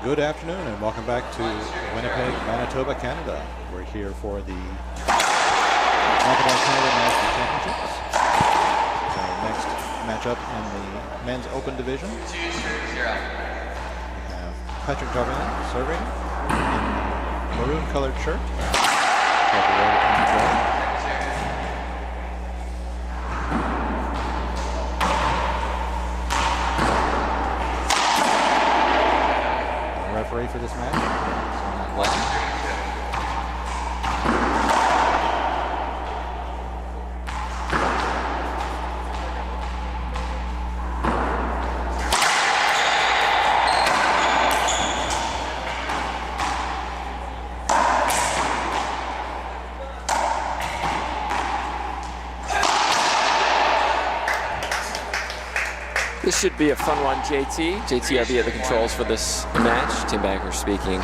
Good afternoon and welcome back to Winnipeg, Manitoba, Canada. We're here for the Championnats Nationaux. Our next matchup in the men's open division. We have Patrick Jauvin serving in the maroon colored shirt. Referee for this match. This should be a fun one, JT. JTRB at the controls for this match. Tim Banker speaking.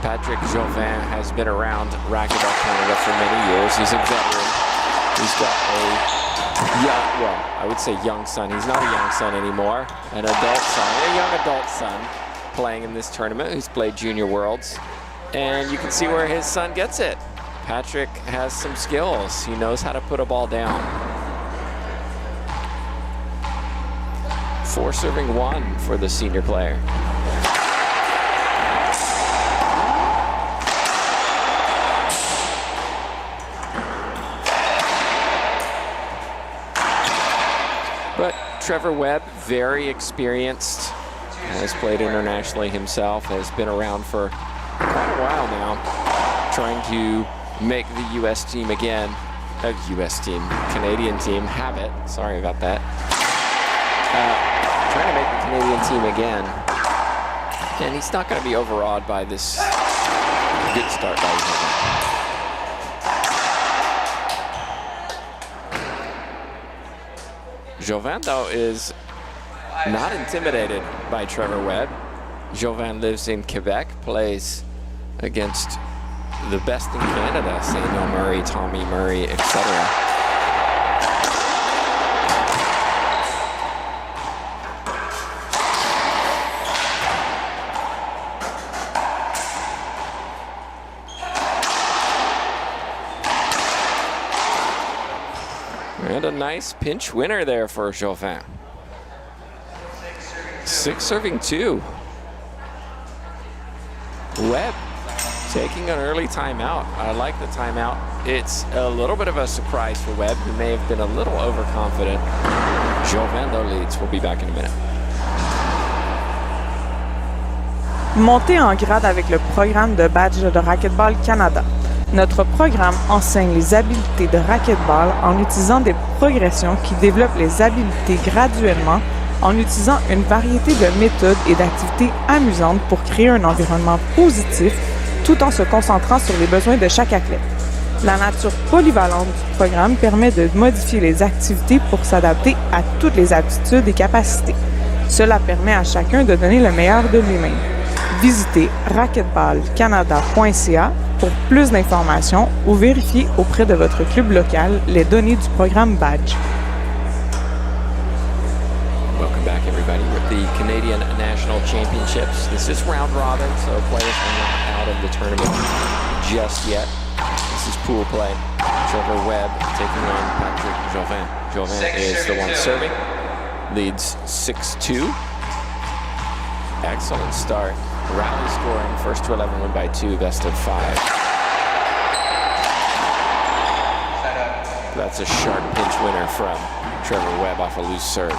Patrick Jauvin has been around racquetball Canada for many years. He's a veteran. He's got a young, well, I would say young son. He's not a young son anymore. An adult son, a young adult son playing in this tournament who's played Junior Worlds. And you can see where his son gets it. Patrick has some skills. He knows how to put a ball down. 4 serving 1 for the senior player. But Trevor Webb, very experienced, has played internationally himself, has been around for quite a while now, trying to make the U.S. team again, Canadian team have it. Sorry about that. Trying to make the Canadian team again. And he's not going to be overawed by this good start by Jauvin. Jauvin, though, is not intimidated by Trevor Webb. Jauvin lives in Quebec, plays against the best in Canada, Samuel Murray, Tommy Murray, etc. And a nice pinch winner there for Jauvin. 6 serving 2. Webb taking an early timeout. I like the timeout. It's a little bit of a surprise for Webb, who may have been a little overconfident. Jauvin, though, leads. We'll be back in a minute. Montez en grade avec le programme de badge de Racquetball Canada. Notre programme enseigne les habiletés de racquetball en utilisant des progressions qui développent les habiletés graduellement en utilisant une variété de méthodes et d'activités amusantes pour créer un environnement positif tout en se concentrant sur les besoins de chaque athlète. La nature polyvalente du programme permet de modifier les activités pour s'adapter à toutes les aptitudes et capacités. Cela permet à chacun de donner le meilleur de lui-même. Visitez racquetballcanada.ca pour plus d'informations ou vérifiez auprès de votre club local les données du programme Badge. Welcome back, everybody, with the Canadian National Championships. This is round robin, so players are not out of the tournament just yet. This is pool play. Trevor Webb taking on Patrick Jauvin. Jauvin is the one serving, leads 6-2. Excellent start. Rally scoring, first to 11 win by 2, best of 5. That's a sharp pinch winner from Trevor Webb off a loose serve.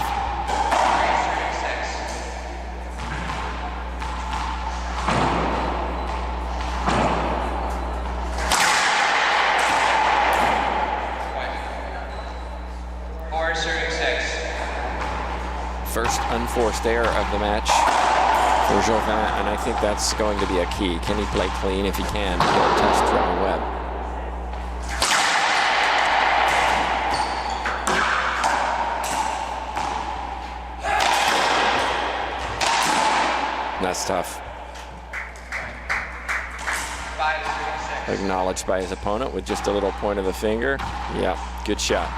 First unforced error of the match for Jauvin, and I think that's going to be a key. Can he play clean? If he can, he'll test Trevor Webb. That's tough. Acknowledged by his opponent with just a little point of the finger. Yeah, good shot.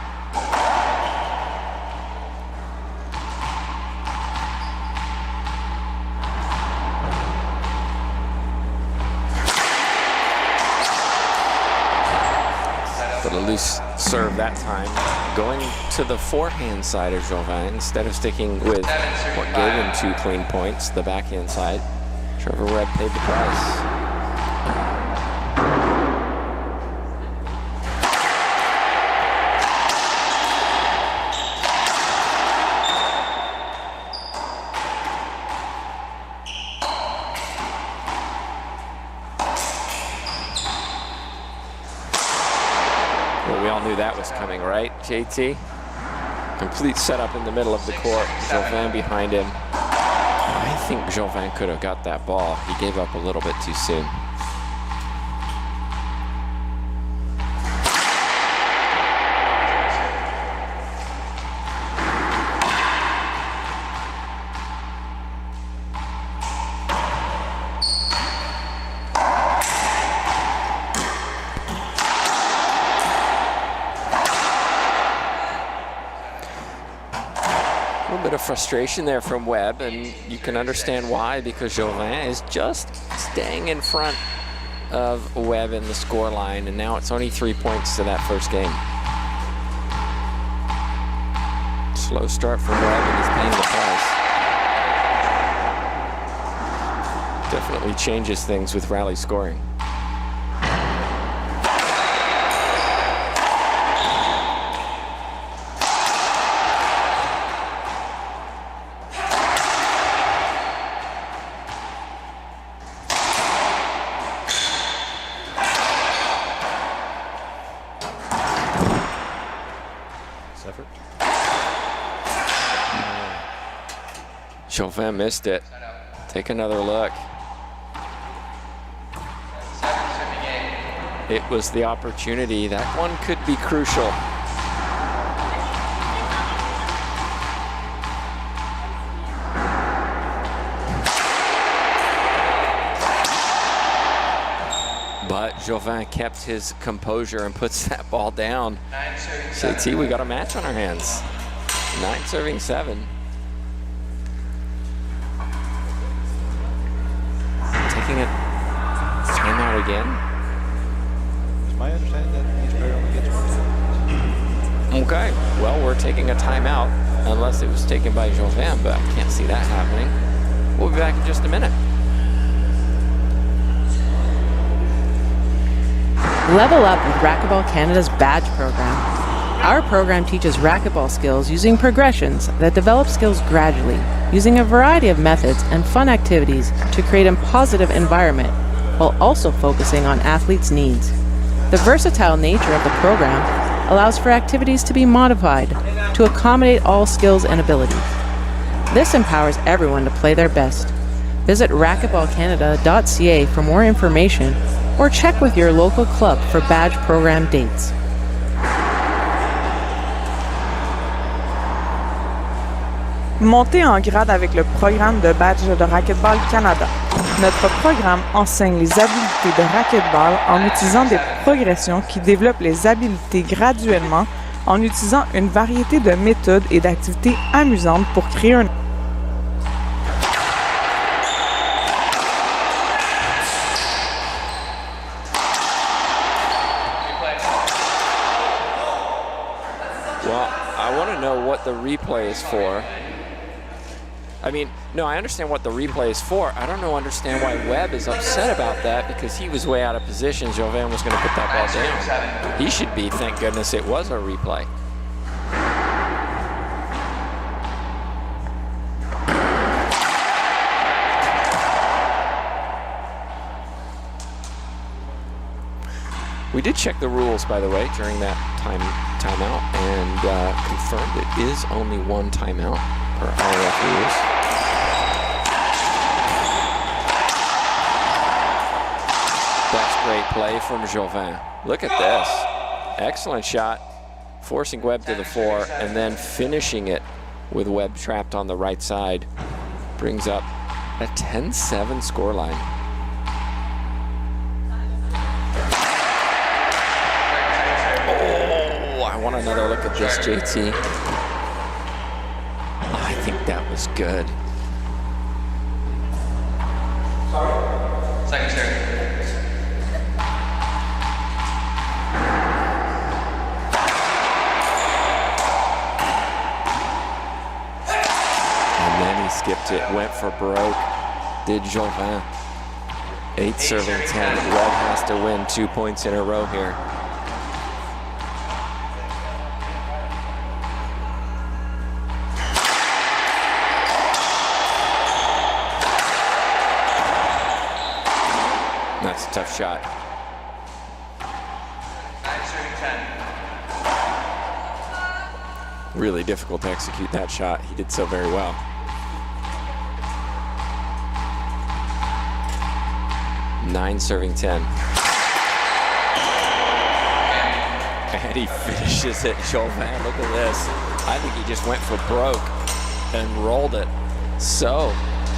loose serve that time, going to the forehand side of Jauvin instead of sticking with what gave him 2 clean points, the backhand side. Trevor Webb paid the price. That was coming, right, JT? Complete setup in the middle of the court. Jauvin behind him. I think Jauvin could have got that ball. He gave up a little bit too soon. Frustration there from Webb, and you can understand why, because Jauvin is just staying in front of Webb in the score line, and now it's only 3 points to that first game. Slow start from Webb, and he's paying the price. Definitely changes things with rally scoring. Jauvin missed it. Take another look. It was the opportunity. That one could be crucial. But Jauvin kept his composure and puts that ball down. JT, we got a match on our hands. 9-7. Taking a timeout again. It's my understanding that each player only gets one. Okay, well, we're taking a timeout unless it was taken by Jauvin, but I can't see that happening. We'll be back in just a minute. Level up with Racquetball Canada's badge program. Our program teaches racquetball skills using progressions that develop skills gradually, using a variety of methods and fun activities to create a positive environment, while also focusing on athletes' needs. The versatile nature of the program allows for activities to be modified to accommodate all skills and abilities. This empowers everyone to play their best. Visit racquetballcanada.ca for more information, or check with your local club for badge program dates. Montez en grade avec le programme de badge de Racquetball Canada. Notre programme enseigne les habiletés de racquetball en utilisant des progressions qui développent les habiletés graduellement en utilisant une variété de méthodes et d'activités amusantes pour créer un the replay is for. I mean, no, I understand what the replay is for. I don't understand why Webb is upset about that, because he was way out of position. Jauvin was going to put that ball down. He should be, thank goodness it was a replay. We did check the rules, by the way, during that timeout, and confirmed it is only one timeout per IRF rules. That's great play from Jauvin. Look at this. Excellent shot, forcing Webb to the floor, and then finishing it with Webb trapped on the right side. Brings up a 10-7 scoreline. I want another look at this, JT. Oh, I think that was good. skipped it, went for broke. Did Jauvin. 8 serving 10. Webb has to win 2 points in a row here. That's a tough shot. 9 serving 10. Really difficult to execute that shot. He did so very well. Nine serving 10. And he finishes it. Jauvin, look at this. I think he just went for broke and rolled it. So,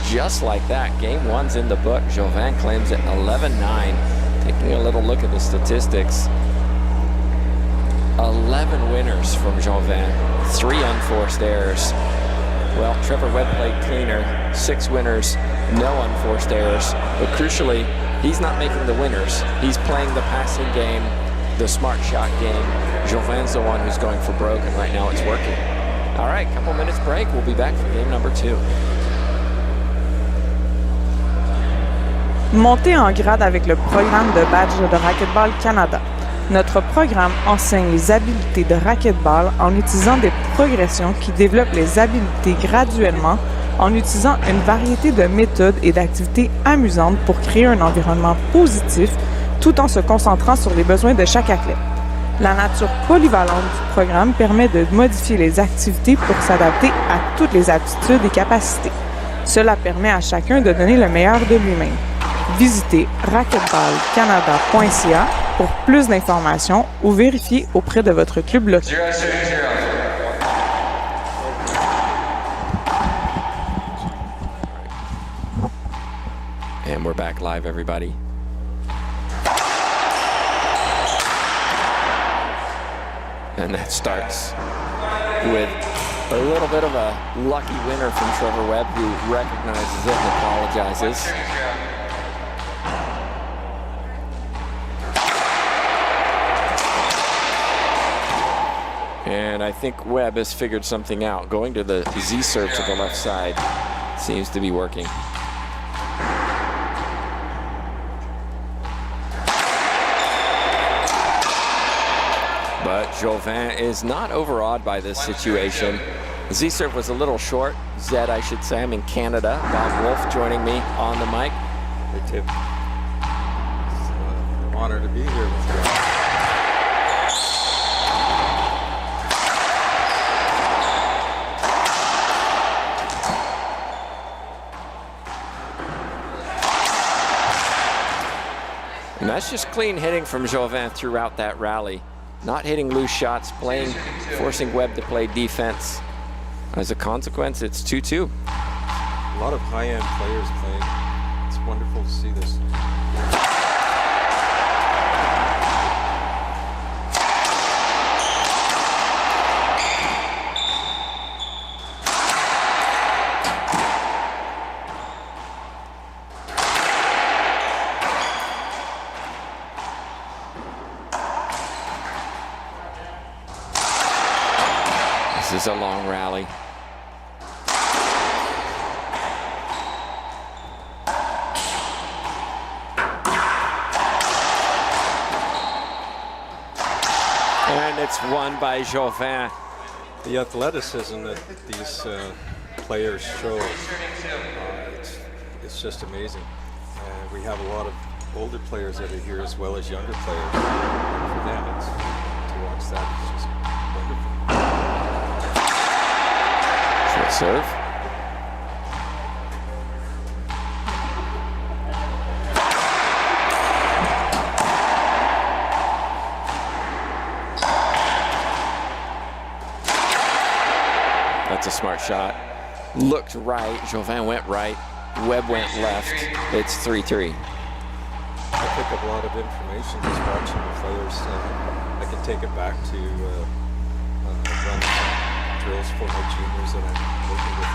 just like that, game 1's in the book. Jauvin claims it 11-9. Taking a little look at the statistics. 11 winners from Jauvin, 3 unforced errors. Well, Trevor Webb played cleaner, 6 winners, no unforced errors. But crucially, he's not making the winners. He's playing the passing game, the smart shot game. Jauvin's the one who's going for broke, and right now it's working. All right, couple minutes break. We'll be back for game number 2. Montez en grade avec le programme de badge de Racquetball Canada. Notre programme enseigne les habiletés de racquetball en utilisant des progressions qui développent les habiletés graduellement en utilisant une variété de méthodes et d'activités amusantes pour créer un environnement positif tout en se concentrant sur les besoins de chaque athlète. La nature polyvalente du programme permet de modifier les activités pour s'adapter à toutes les aptitudes et capacités. Cela permet à chacun de donner le meilleur de lui-même. Visitez racquetballcanada.ca pour plus d'informations ou vérifiez auprès de votre club local. 0 serving 0. And we're back live, everybody. And that starts with a little bit of a lucky winner from Trevor Webb, who recognizes it and apologizes. And I think Webb has figured something out. Going to the Z serve to the left side seems to be working. But Jauvin is not overawed by this situation. Z serve was a little short. Zed, I should say. I'm in Canada. Bob Wolf joining me on the mic. Hey, Tim. It's an honor to be here with you. And that's just clean hitting from Jauvin throughout that rally. Not hitting loose shots, forcing Webb to play defense. As a consequence, it's 2-2. A lot of high-end players playing. It's wonderful to see this. This is a long rally. And it's won by Jauvin. The athleticism that these players show, it's just amazing. We have a lot of older players that are here as well as younger players. And for them, to watch that is just wonderful. Short serve. That's a smart shot. Looked right. Jauvin went right. Webb went left. It's 3-3. I pick up a lot of information just watching the players. I can take it back to running drills for my juniors that I'm working with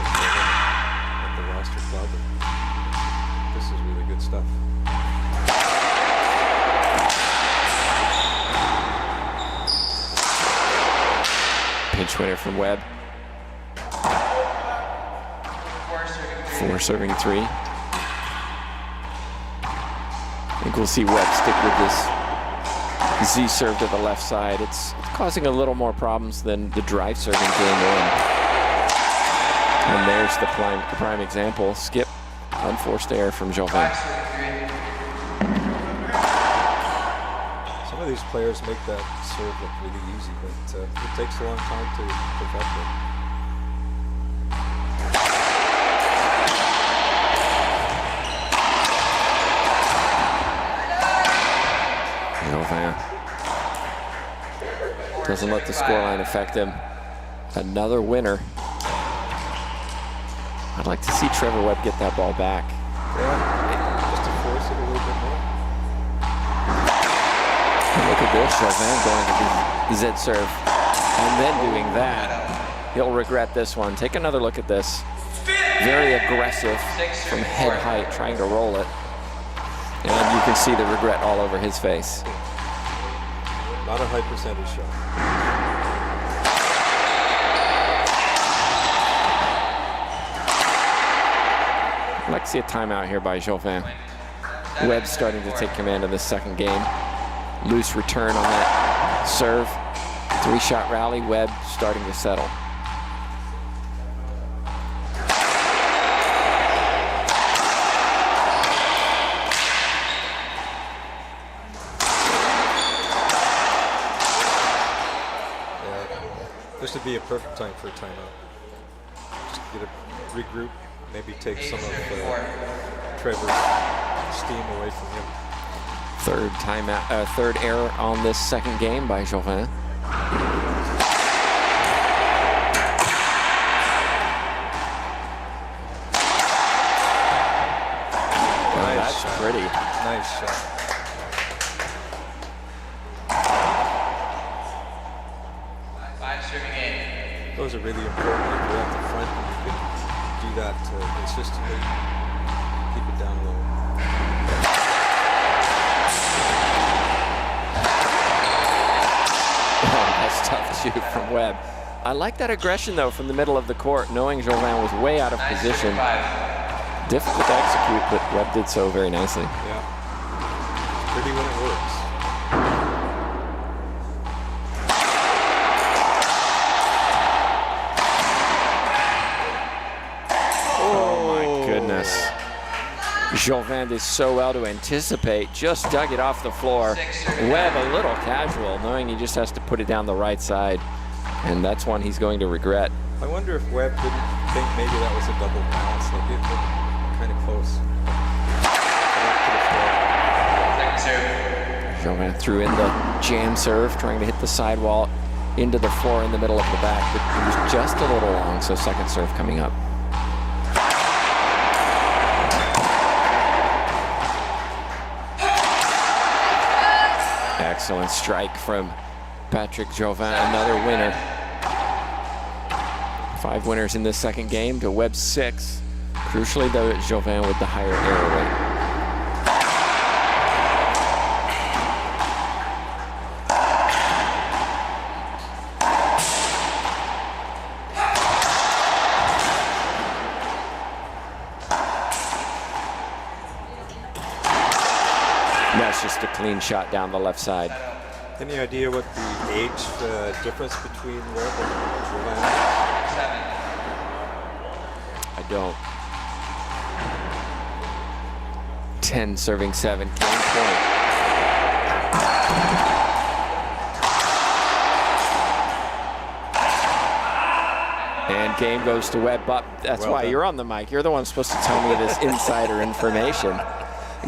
at the roster club. This is really good stuff. Pinch winner from Webb. 4 serving for serving 3. I think we'll see Webb stick with this Z serve to the left side. It's causing a little more problems than the drive serve in game 1. And there's the prime example. Skip, unforced error from Jauvin. Some of these players make that serve look really easy, but it takes a long time to perfect it. Jauvin doesn't let the scoreline affect him. Another winner. I'd like to see Trevor Webb get that ball back. Yeah, just to force it a little bit more. And look at this, Jauvin going to the Z serve and then doing that. He'll regret this one. Take another look at this. Very aggressive from head height, trying to roll it. And you can see the regret all over his face. Not a high percentage shot. I'd like to see a timeout here by Jauvin. Webb starting to take command of the second game. Loose return on that serve. 3-shot rally. Webb starting to settle. This would be a perfect time for a timeout. Just get a regroup, maybe take some of Trevor's steam away from him. Third error on this second game by Jauvin. That's pretty. Nice shot. Those are really important. If you're at the front, and you can do that consistently. Keep it down low. Oh, that's tough too from Webb. I like that aggression though from the middle of the court, knowing Jauvin was way out of position. Difficult to execute, but Webb did so very nicely. Yeah. It's pretty when it works. Jauvin did so well to anticipate, just dug it off the floor. Webb a little casual, knowing he just has to put it down the right side. And that's one he's going to regret. I wonder if Webb didn't think maybe that was a double bounce. Like it looked kind of close. Jauvin threw in the jam serve, trying to hit the sidewall into the floor in the middle of the back, but it was just a little long, so second serve coming up. Excellent strike from Patrick Jauvin, another winner. 5 winners in this second game to Webb's 6. Crucially, though, Jauvin with the higher error rate. That's just a clean shot down the left side. Any idea what the age difference between Webb and Jauvin? I don't. 10 serving 7, game point. And game goes to Webb, but that's well why done. You're on the mic. You're the one supposed to tell me this insider information.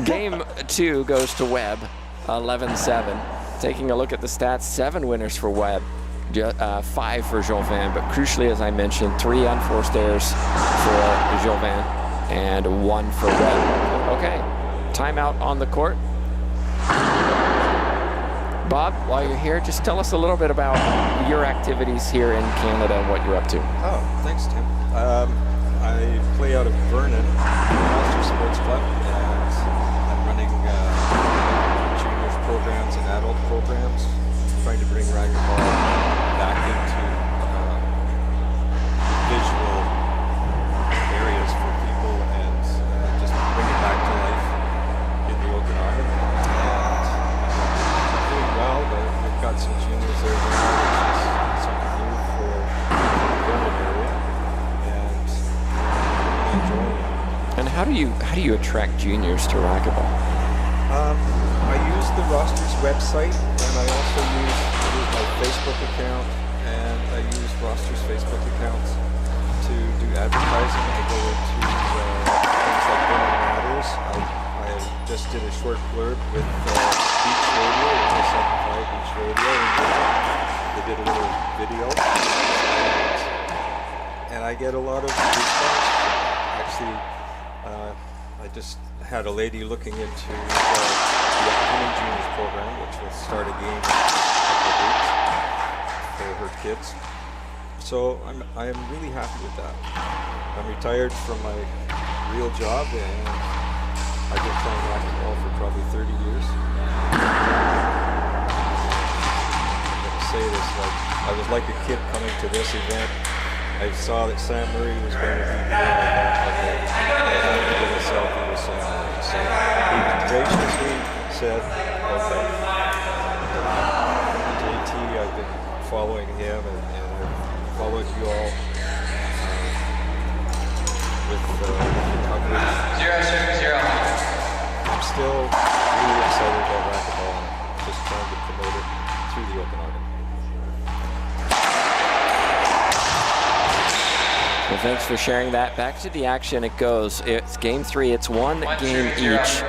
Game 2 goes to Webb, 11-7. Taking a look at the stats, 7 winners for Webb, 5 for Jauvin, but crucially, as I mentioned, 3 unforced errors for Jauvin and 1 for Webb. Okay, timeout on the court. Bob, while you're here, just tell us a little bit about your activities here in Canada and what you're up to. Oh, thanks, Tim. I play out of Vernon, Monster Sports Club, and I'm running juniors programs and adult programs, trying to bring racquetball back into visual areas for people how do you attract juniors to racquetball? I use the Rosters website, and I also use my Facebook account, and I use Rosters Facebook accounts to do advertising. I go into things like Winning Matters. I just did a short blurb with Beach Radio, 107.5 Beach Radio, and they did a little video, and I get a lot of response. Actually, I just had a lady looking into the upcoming juniors program, which will start again in a couple of weeks for her kids. So I am really happy with that. I'm retired from my real job, and I've been playing racquetball for probably 30 years. I'm going to say this, like, I was like a kid coming to this event. I saw that Sam Murray was going to be here. I had to get a selfie with Sam Murray. So he graciously said, okay. JT, I've been following him, and I've followed you all with your coverage. 0-0. I'm still really excited about racquetball, and I'm just trying to promote it through the Okanagan. Well, thanks for sharing that. Back to the action it goes. It's game 3. It's one game each.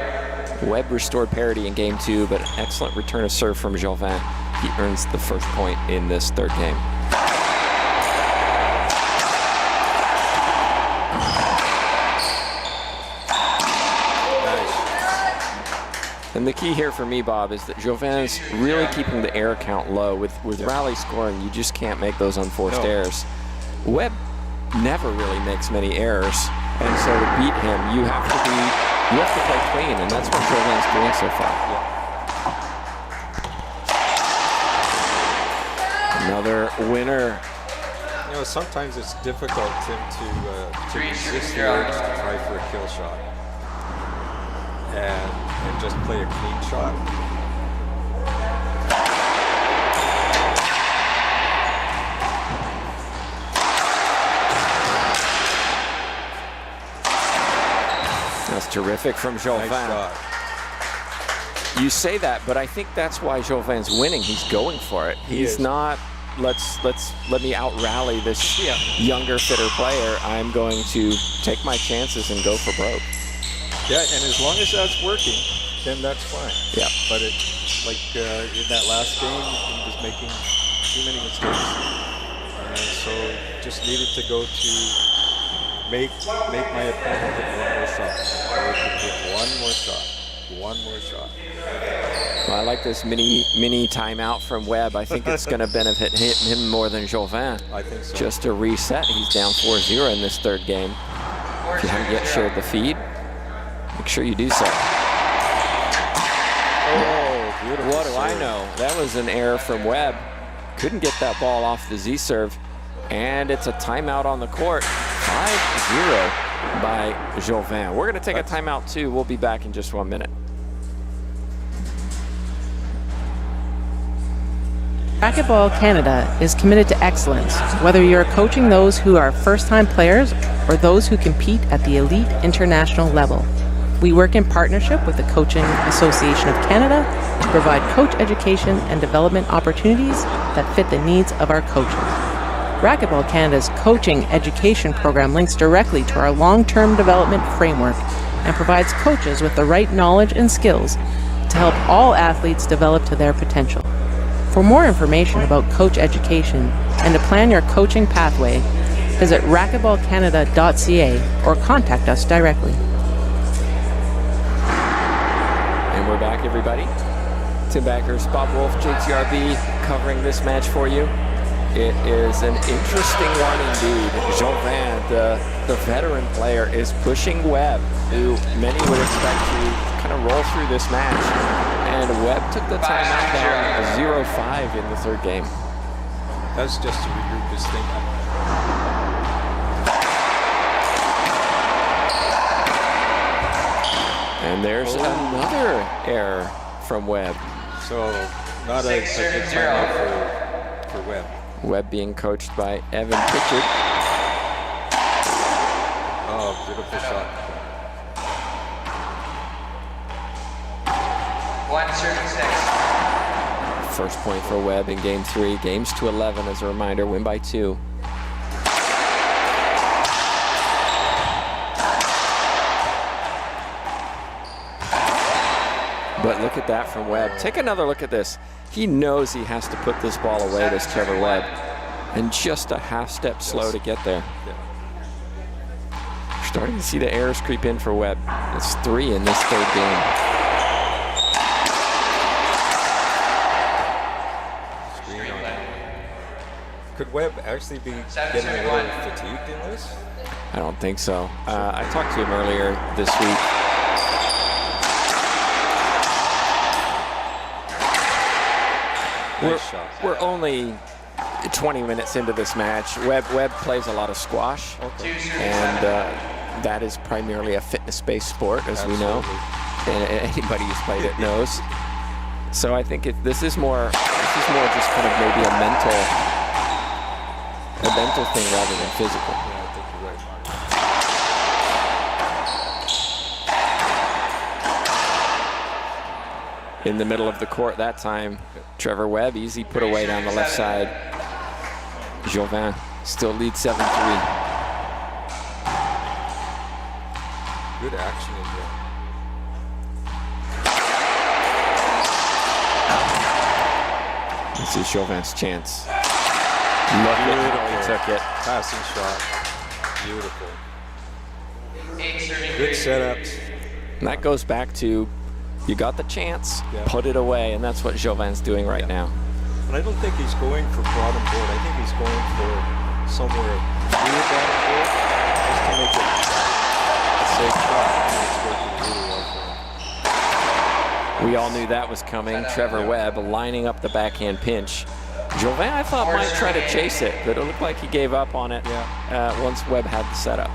Webb restored parity in game 2, but excellent return of serve from Jauvin. He earns the first point in this third game. And the key here for me, Bob, is that Jauvin's really keeping the error count low. With rally scoring, you just can't make those unforced errors. Webb never really makes many errors, and so to beat him, you have to play clean, and that's what Jauvin's doing so far. Another winner. You know, sometimes it's difficult, Tim, to resist the urge to try for a kill shot and just play a clean shot. That's terrific from Jauvin. Nice shot. You say that, but I think that's why Jauvin's winning. He's going for it. He's not, let me out rally this younger, fitter player. I'm going to take my chances and go for broke. Yeah, and as long as that's working, then that's fine. Yeah. But in that last game, he was making too many mistakes, and so just needed to go to make my opponent hit one more shot, or he could hit one more shot. Well, I like this mini timeout from Webb. I think it's going to benefit him more than Jauvin. I think so. Just to reset, he's down 4-0 in this third game. If you haven't yet shared the feed, make sure you do so. Oh, beautiful. What do I know? That was an error from Webb. Couldn't get that ball off the Z-serve. And it's a timeout on the court. 5-0 by Jauvin. We're going to take a timeout too. We'll be back in just 1 minute. Racquetball Canada is committed to excellence, whether you're coaching those who are first-time players or those who compete at the elite international level. We work in partnership with the Coaching Association of Canada to provide coach education and development opportunities that fit the needs of our coaches. Racquetball Canada's coaching education program links directly to our long-term development framework and provides coaches with the right knowledge and skills to help all athletes develop to their potential. For more information about coach education and to plan your coaching pathway, visit racquetballcanada.ca or contact us directly. And we're back, everybody. Tim Backers, Bob Wolf, JTRB, covering this match for you. It is an interesting one indeed. Jauvin, the veteran player, is pushing Webb, who many would expect to kind of roll through this match. And Webb took the timeout down 0-5 in the third game. That's just to regroup his thinking. And there's another error from Webb. So not a good timeout for Webb. Webb being coached by Evan Pritchard. Oh, beautiful shot. 1 serving 6. First point for Webb in game 3. Games to 11 as a reminder, win by 2. But look at that from Webb. Take another look at this. He knows he has to put this ball away, this Trevor Webb. And just a half step slow to get there. We're starting to see the errors creep in for Webb. It's 3 in this 3rd game. Could Webb actually be getting a little fatigued in this? I don't think so. I talked to him earlier this week. We're only 20 minutes into this match. Webb plays a lot of squash, and that is primarily a fitness-based sport, as we know. And anybody who's played it knows. So I think this is more just kind of maybe a mental thing rather than physical. Yeah, I think you're right. In the middle of the court that time, Trevor Webb, easy put away down the left side. Jauvin still leads 7-3. Good action in here. This is Jauvin's chance. Look at how he took it. Passing shot. Beautiful. 8 serving 3. Good setups. And that goes back to, you got the chance, put it away, and that's what Jauvin's doing right now. And I don't think he's going for bottom board. I think he's going for somewhere near bottom board just to make it a safe shot. And it's working really well for him. We all knew that was coming. Trevor Webb lining up the backhand pinch. Jauvin, I thought, might try to chase it, but it looked like he gave up on it once Webb had the setup.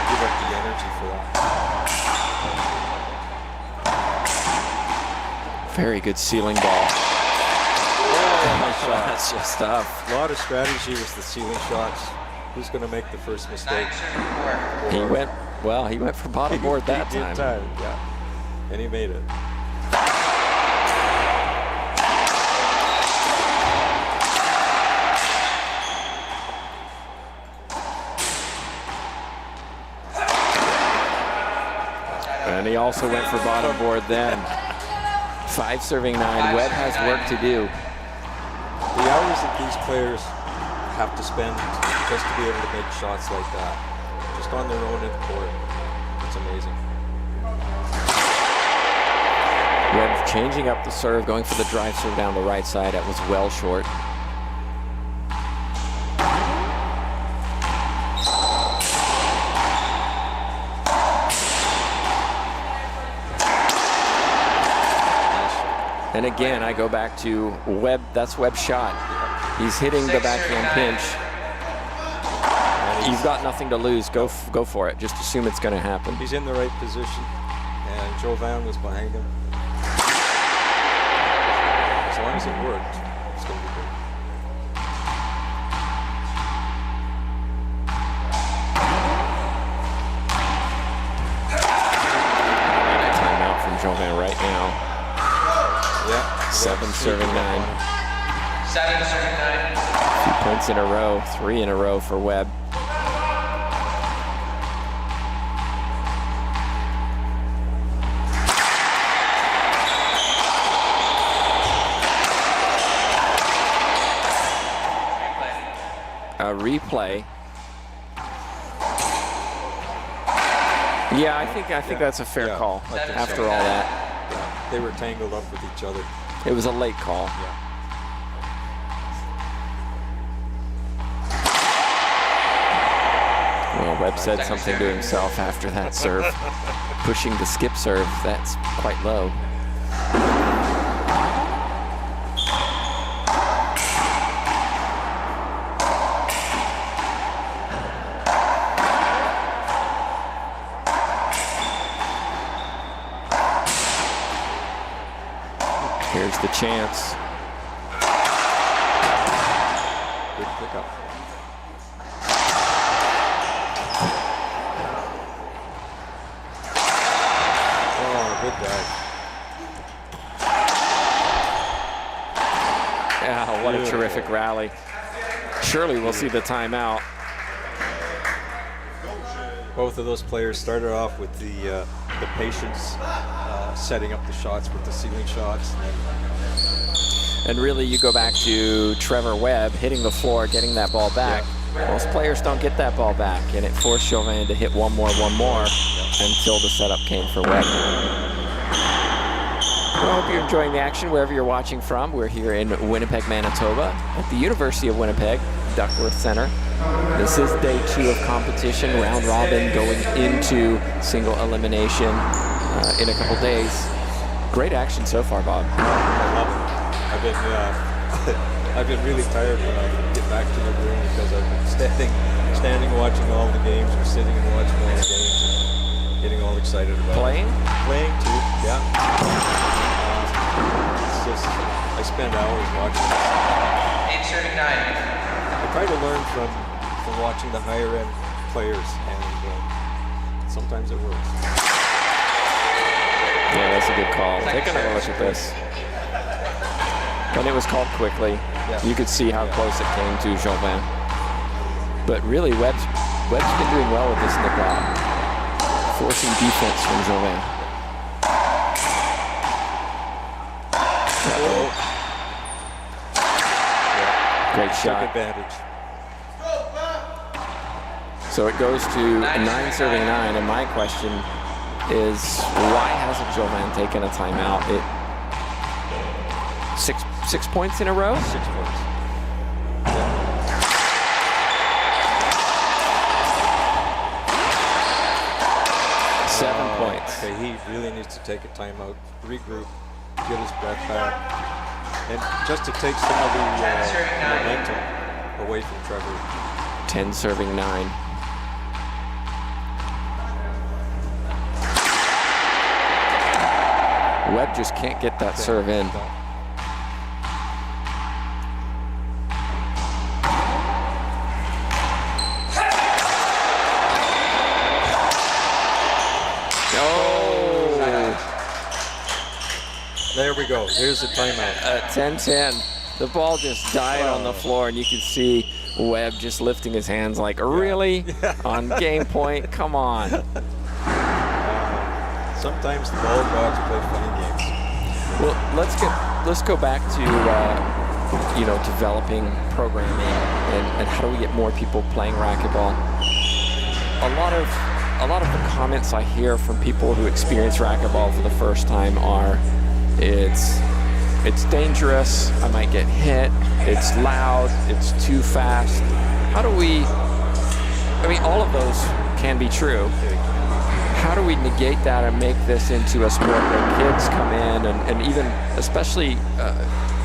Give up the energy for that. Very good ceiling ball. Oh, nice shot. That's just tough. A lot of strategy with the ceiling shots. Who's going to make the first mistake? 9 serving 4. He went for bottom board that time. Yeah. And he made it. And he also went for bottom board then. 5 serving 9. Webb has work to do. The hours that these players have to spend just to be able to make shots like that, just on their own in the court, it's amazing. Webb changing up the serve, going for the drive serve down the right side. That was well short. And again, I go back to Webb. That's Webb's shot. He's hitting the backhand pinch. You've got nothing to lose. Go for it. Just assume it's going to happen. He's in the right position, and Jauvin was behind him. As long as it worked, it's going to be good. Timeout from Jauvin right now. Yeah. 7 serving 9. 7 serving 9. 2 points in a row, 3 in a row for Webb. A replay. Yeah, I think that's a fair call after all that. They were tangled up with each other. It was a late call. Well, Webb said something to himself after that serve. Pushing the skip serve, that's quite low. Here's the chance. Good pickup. Yeah, what a Beautiful. terrific rally. Surely we'll see the timeout. Both of those players started off with the patience, setting up the shots with the ceiling shots. And really, you go back to Trevor Webb hitting the floor, getting that ball back. Most players don't get that ball back, and it forced Jauvin to hit one more, until the setup came for Webb. Well, I hope you're enjoying the action wherever you're watching from. We're here in Winnipeg, Manitoba, at the University of Winnipeg, Duckworth Center. This is day 2 of competition, round robin, going into single elimination in a couple days. Great action so far, Bob. I love it. I've been really tired when I get back to the room because I've been standing watching all the games, or sitting and watching all the games, and getting all excited about Playing? Playing too, yeah. It's just, I spend hours watching this. 8 serving 9. I try to learn from watching the higher end players, and sometimes it works. Yeah, that's a good call. Take another look at this. And it was called quickly. Yeah. You could see how close it came to Jauvin. But really, Webb's been doing well with this nip out, forcing defense from Jauvin. Great Took shot. advantage. So it goes to 9 serving 9, and my question is, why hasn't Jauvin taken a timeout? Six points in a row? 6 points. 7 points. Okay, he really needs to take a timeout, regroup, get his breath back, and just to take some of the momentum away from Trevor. 10 serving 9. Webb just can't get that serve in. There we go. Here's the timeout. At 10-10, the ball just died on the floor, and you can see Webb just lifting his hands like, really? On game point? Come on. Sometimes the ball gods play funny games. Well, let's go back to developing programming and how do we get more people playing racquetball. A lot of the comments I hear from people who experience racquetball for the first time are, it's dangerous, I might get hit, it's loud, it's too fast. How do we, all of those can be true. How do we negate that and make this into a sport where kids come in and even, especially,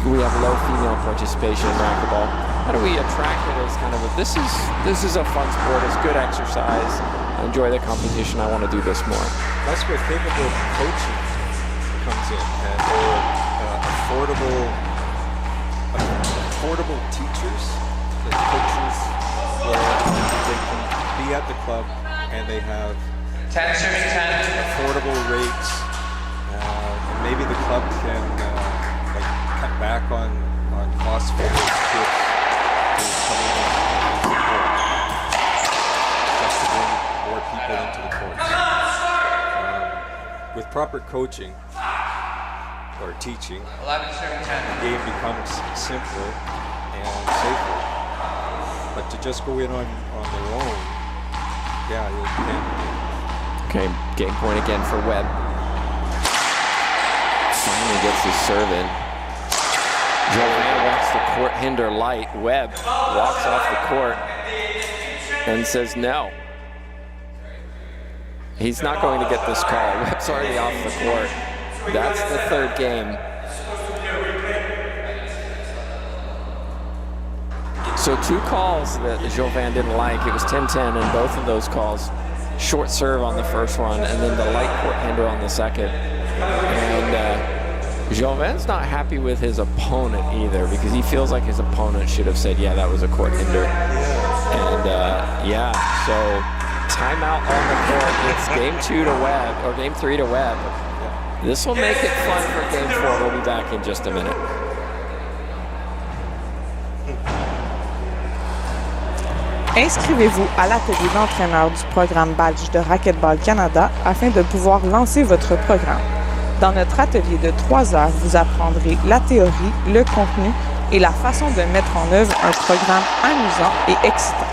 we have low female participation in racquetball. How do we attract it as kind of this is a fun sport, it's good exercise, I enjoy the competition, I want to do this more. That's where capable coaching comes in, and affordable teachers, like coaches, where they can be at the club and they have 10 serving 10. affordable rates, and maybe the club can cut back on costs for those kids to come in and support, just to bring more people into the courts. With proper coaching or teaching, 11 serving 10. the game becomes simpler and safer. But to just go in on their own, yeah, you can't. Okay, game point again for Webb. Finally gets his serve in. Jauvin wants the court hinder light. Webb walks off the court and says no. He's not going to get this call. Webb's already off the court. That's the third game. So 2 calls that Jauvin didn't like. It was 10-10, and both of those calls, short serve on the first one, and then the light court hinder on the second. And Jauvin's not happy with his opponent either, because he feels like his opponent should have said, yeah, that was a court hinder. And so timeout on the court. It's game 2 to Webb, or game 3 to Webb. This will make it fun for game 4. We'll be back in just a minute. Inscrivez-vous à l'atelier d'entraîneur du programme Badge de Racquetball Canada afin de pouvoir lancer votre programme. Dans notre atelier de 3 heures, vous apprendrez la théorie, le contenu et la façon de mettre en œuvre un programme amusant et excitant.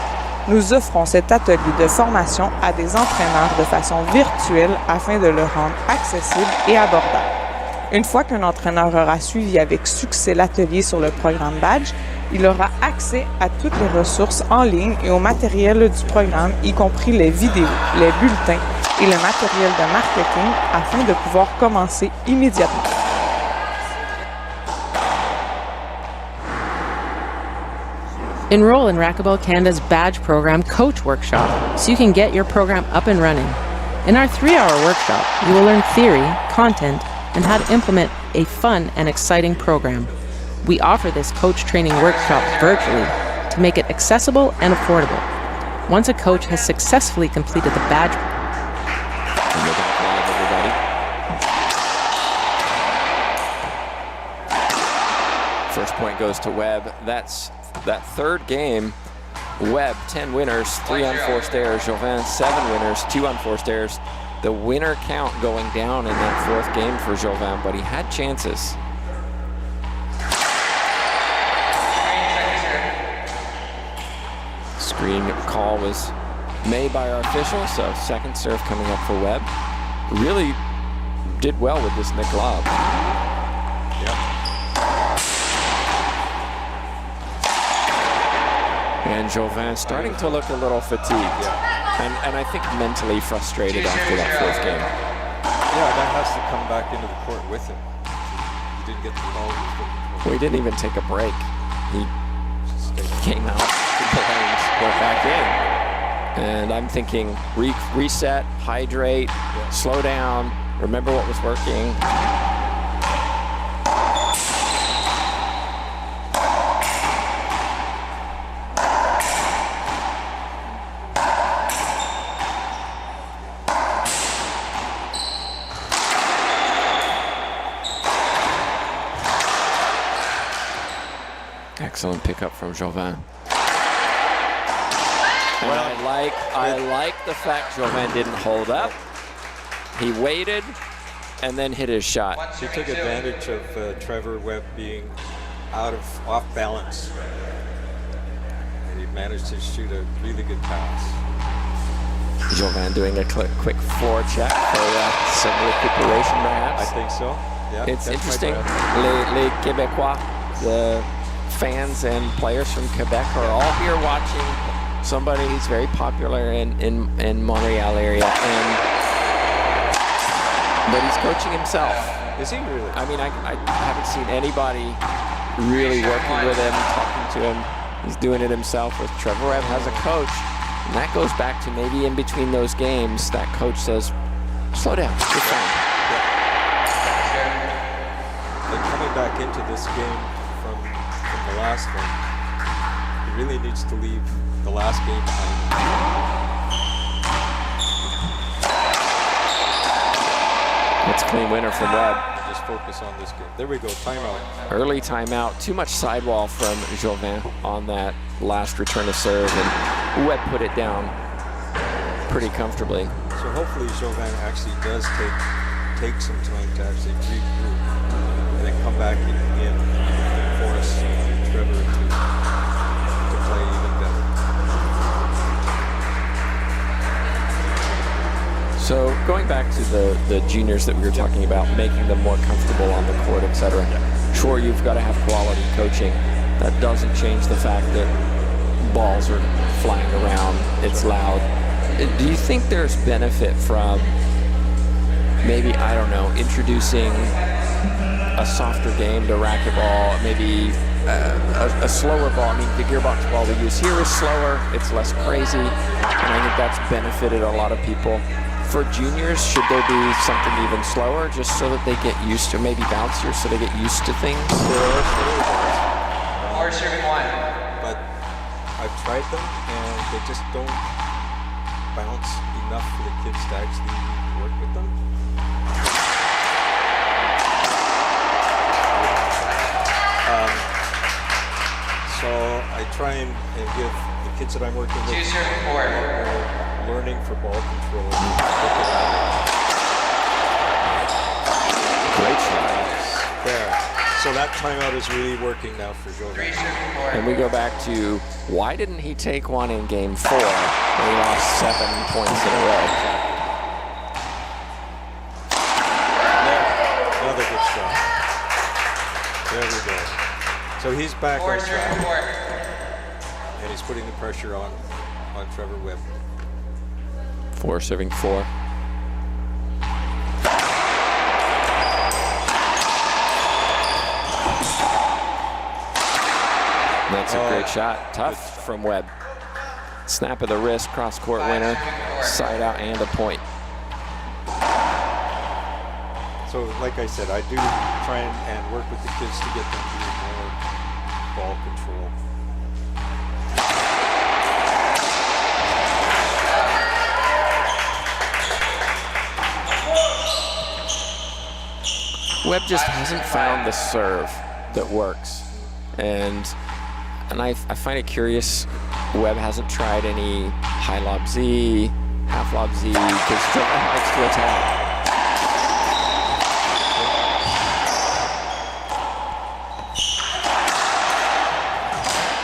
Nous offrons cet atelier de formation à des entraîneurs de façon virtuelle afin de le rendre accessible et abordable. Une fois qu'un entraîneur aura suivi avec succès l'atelier sur le programme Badge, il aura accès à toutes les ressources en ligne et au matériel du programme, y compris les vidéos, les bulletins et le matériel de marketing afin de pouvoir commencer immédiatement. Enroll in Racquetball Canada's Badge Program Coach Workshop so you can get your program up and running. In our 3-hour workshop, you will learn theory, content, and how to implement a fun and exciting program. We offer this coach training workshop virtually to make it accessible and affordable. Once a coach has successfully completed the badge, first point goes to Webb. That's that third game. Webb, 10 winners, 3 unforced errors. Jauvin, 7 winners, 2 unforced errors. The winner count going down in that 4th game for Jauvin, but he had chances. Screen call was made by our official, so second serve coming up for Webb. Really did well with this Nick lob. Yep. And Jauvin starting to look a little fatigued. Yeah. And I think mentally frustrated after that 4th game. Yeah, that has to come back into the court with him. He didn't get the ball he was looking for. Well, he didn't even take a break. He came out, took the lanes, went back in. And I'm thinking reset, hydrate, slow down, remember what was working. Excellent pickup from Jauvin. And I like the fact Jauvin didn't hold up. He waited and then hit his shot. He took advantage of Trevor Webb being off balance. And he managed to shoot a really good pass. Jauvin doing a quick forecheck for some recuperation perhaps. I think so. Yeah. It's interesting. Les Québécois, the fans and players from Quebec are all here watching somebody who's very popular in Montreal area, but he's coaching himself. Is he really? I mean, I haven't seen anybody really working with him, talking to him. He's doing it himself. With Trevor Webb has a coach, and that goes back to maybe in between those games, that coach says, slow down, you're fine. Yeah. And coming back into this game from the last one, he really needs to leave the last game behind him. It's a clean winner from Webb. Just focus on this game. There we go, timeout. Early timeout, too much sidewall from Jauvin on that last return of serve, and Webb put it down pretty comfortably. So hopefully Jauvin actually does take some time to actually regroup and then come back in and force Trevor to play even better. So going back to the juniors that we were talking about, making them more comfortable on the court, etc. Sure, you've got to have quality coaching. That doesn't change the fact that balls are flying around, it's loud. Do you think there's benefit from maybe, I don't know, introducing a softer game to racquetball, maybe a slower ball? I mean, the gearbox ball we use here is slower, it's less crazy, and I think that's benefited a lot of people. For juniors, should there be something even slower just so that they get used to, maybe bouncier so they get used to things? Or serving one. But I've tried them and they just don't bounce enough for the kids to actually work with them. So I I try and give the kids that I'm working with 2 serving a 4. lot more learning for ball control. Great shot. There. So that timeout is really working now for Jauvin. 3 serving 4. And we go back to why didn't he take one in game 4 when he lost 7 points in a row? There. Another good shot. There we go. So he's back 4 on serving track. 4. And he's putting the pressure on Trevor Webb. 4 serving 4. That's a great shot. Tough from Webb. Snap of the wrist, cross-court winner, side out, and a point. So like I said, I do try and work with the kids to get them to do more ball control. Webb just hasn't found the serve that works. And I find it curious, Webb hasn't tried any high lob Z, half lob Z, because Jauvin likes to attack.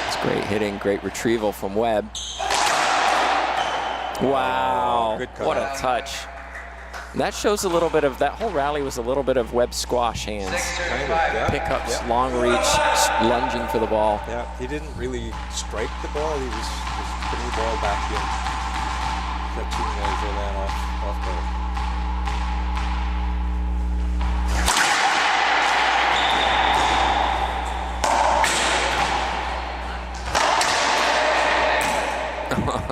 It's great hitting, great retrieval from Webb. Wow, Good cut. what a touch. And that shows a little bit of, that whole rally was a little bit of Webb squash hands. 6 serving Kind of, 5. yeah. Pickups, Yeah. long reach, lunging for the ball. Yeah, he didn't really strike the ball. He was putting the ball back in, catching Jauvin off guard.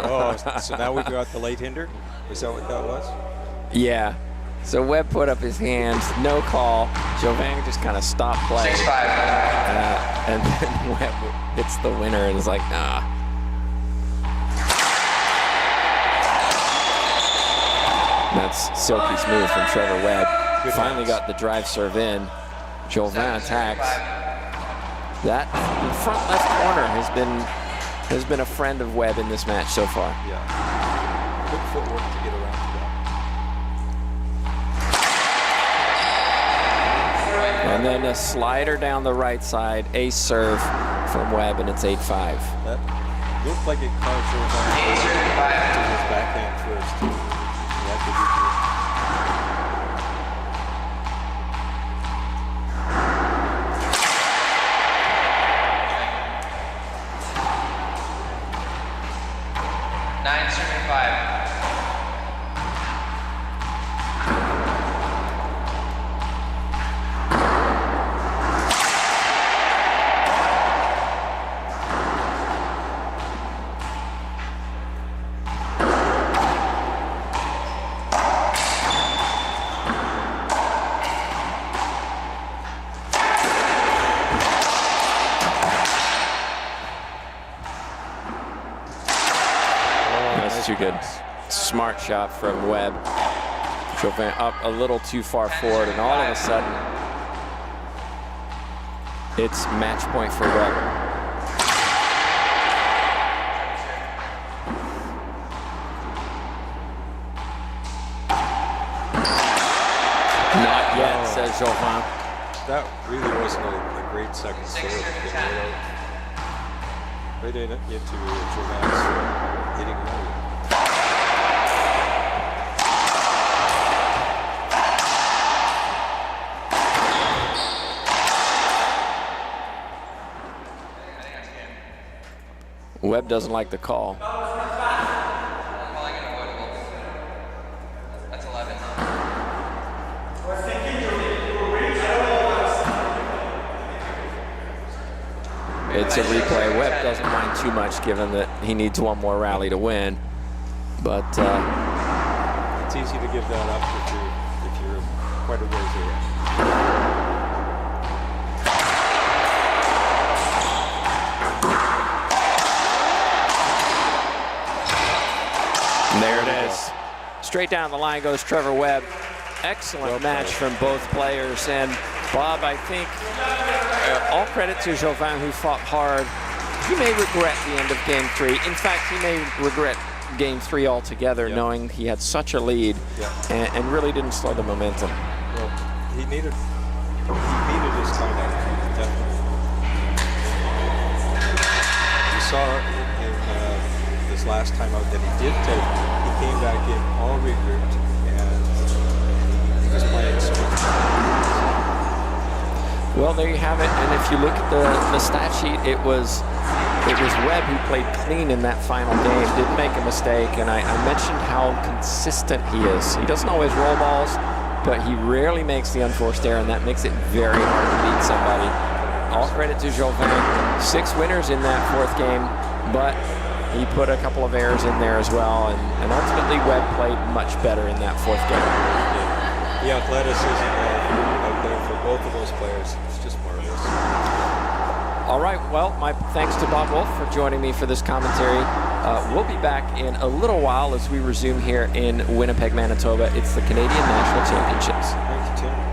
Oh, so now we've got the late hinder? Is that what that was? Yeah. So Webb put up his hands, no call. Jauvin just kind of stopped play. 6-5. And then Webb hits the winner and is like, nah. That's silky smooth from Trevor Webb. Good Finally hands. got the drive serve in. Jauvin attacks. That front left corner has been a friend of Webb in this match so far. Yeah. Good footwork to get around to that. And then a slider down the right side, ace serve from Webb, and it's 8-5. That looked like it caused Jauvin to his backhand first. He had to be good. Too good. Smart shot from Webb. Jauvin up a little too far forward, and all of a sudden, it's match point for Webb. Not yet, says Jauvin. That really wasn't a great second serve. Right into Jauvin's hitting area. Webb doesn't like the call. That's 11. It's a replay. Webb doesn't mind too much given that he needs one more rally to win. But It's easy to give that up if you're quite a ways ahead. And there it is. Straight down the line goes Trevor Webb. Excellent match from both players. And Bob, I think all credit to Jauvin, who fought hard he may regret the end of Game 3. In fact, he may regret Game 3 altogether, knowing he had such a lead and really didn't slow the momentum. Well, he needed his time out, definitely. You saw in this last time out that he did take, he came back in all regrouped, and he was playing so much better. Well, there you have it. And if you look at the stat sheet, it was Webb who played clean in that final game, didn't make a mistake, and I mentioned how consistent he is. He doesn't always roll balls, but he rarely makes the unforced error, and that makes it very hard to beat somebody. All credit to Jauvin. 6 winners in that 4th game, but he put a couple of errors in there as well, and ultimately Webb played much better in that 4th game. The athleticism out there for both of those players is just marvelous. All right, well, my thanks to Bob Wolf for joining me for this commentary. We'll be back in a little while as we resume here in Winnipeg, Manitoba. It's the Canadian National Championships. Thank you, Tim.